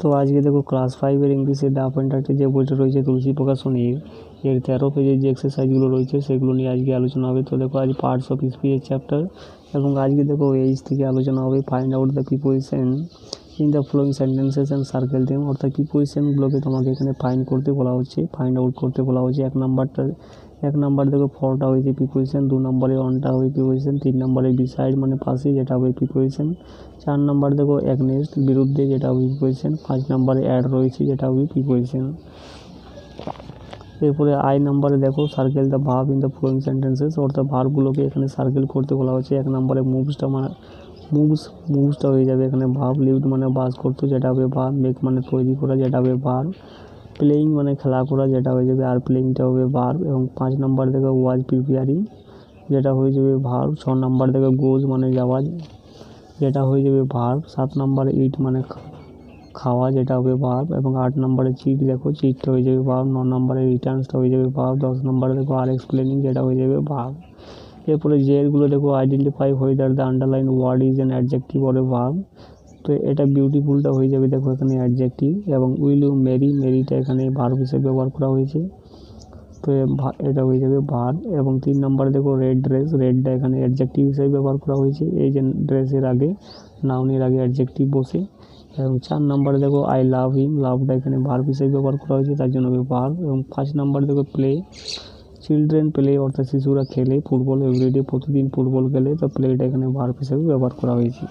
তো আজকে দেখো ক্লাস 5-এর ইংলিশের দ্য অ্যাপেন্ডাক্টে যে বইটা রয়েছে তুলসী প্রকাশনীর এর 13 পেজের যে এক্সারসাইজগুলো রয়েছে সেগুলো নিয়ে আজকে আলোচনা হবে। তো দেখো আজ পার্টস অফ স্পিচের চ্যাপ্টার, এবং আজকে দেখো এইচ থেকে আলোচনা হবে find out the preposition in the following sentences and circle them. অর্থাৎ প্রিপোজিশনগুলোকে তোমাকে এখানে ফাইন্ড করতে বলা হচ্ছে, ফাইন্ড আউট করতে বলা হচ্ছে। এক নাম্বার দেখো ফরটা হয়েছে প্রিপোজিশন, 2 নম্বরে অনটা হবে প্রিপোজিশন, 3 নম্বরে বিসাইড মানে পাশে যেটা হবে প্রিপোজিশন, 4 নাম্বার দেখো এগনেস্ট বিরুদ্ধে যেটা হবে প্রিপোজিশন, 5 নম্বরে অ্যাড রয়েছে যেটা হবে প্রিপোজিশন। এরপরে আই নাম্বারে দেখো circle the verb in the following sentences, অর্থাৎ ভার্বগুলোকে এখানে সার্কেল করতে বলা হচ্ছে। 1 নম্বরে মুভসটা হয়ে যাবে এখানে ভার্ব, লিভড মানে বাস করতো যেটা হবে ভার্ব, মেক মানে তৈরি করা যেটা হবে ভার্ব, প্লেয়িং মানে খেলা করা যেটা হয়ে যাবে আর প্লেয়িংটা হবে ভার্ব, এবং 5 নম্বর দেখো ওয়াজ প্রিপেয়ারিং যেটা হয়ে যাবে ভার্ব, 6 নম্বর দেখো গোজ মানে যাওয়া যেটা হয়ে যাবে ভার্ব, 7 নম্বরে ইট মানে খাওয়া যেটা হবে ভার্ব, এবং 8 নম্বরে চিট দেখো চিটটা হয়ে যাবে ভার্ব, 9 নম্বরে রিটার্নসটা হয়ে যাবে ভার্ব, 10 নম্বরে দেখো আর এক্সপ্লেনিং যেটা হয়ে যাবে ভার্ব। এরপরে যেগুলো দেখো identify whether the underline word is an adjective or a verb, তো এটা বিউটিফুলটা হয়ে যাবে দেখো এখানে অ্যাডজেক্টিভ, এবং উইল ইউ মেরিটা এখানে ভার্ব হিসেবে ব্যবহার করা হয়েছে, তো এটা হয়ে যাবে ভার্ব। এবং 3 নম্বরে দেখো রেডটা এখানে অ্যাডজেক্টিভ হিসেবে ব্যবহার করা হয়েছে, এই যে ড্রেসের আগে নাউনের আগে অ্যাডজেক্টিভ বসে। এবং 4 নম্বরে দেখো আই লাভ হিম, লাভটা এখানে ভার্ব হিসেবে ব্যবহার করা হয়েছে তার জন্য হবে ভার্ব। এবং 5 নম্বরে দেখো প্লে, চিলড্রেন প্লে অর্থাৎ শিশুরা খেলে ফুটবল, এভরিডে প্রতিদিন ফুটবল খেলে, তো প্লেটা এখানে ভার্ব হিসেবে ব্যবহার করা হয়েছে।